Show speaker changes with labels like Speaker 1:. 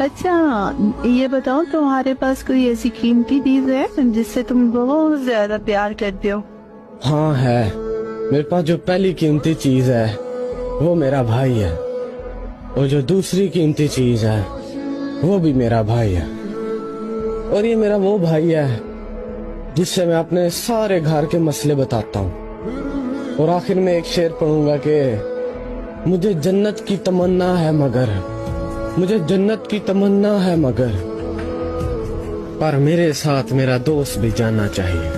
Speaker 1: अच्छा, ये बताओ तुम्हारे पास कोई ऐसी कीमती चीज है जिससे तुम बहुत ज्यादा प्यार करते हो?
Speaker 2: हाँ है। मेरे पास जो पहली कीमती चीज है वो मेरा भाई है, और जो दूसरी कीमती चीज है वो भी मेरा भाई है। और ये मेरा वो भाई है जिससे मैं अपने सारे घर के मसले बताता हूँ। और आखिर में एक शेर पढ़ूंगा कि मुझे जन्नत की तमन्ना है मगर, मुझे जन्नत की तमन्ना है मगर, पर मेरे साथ मेरा दोस्त भी जाना चाहिए।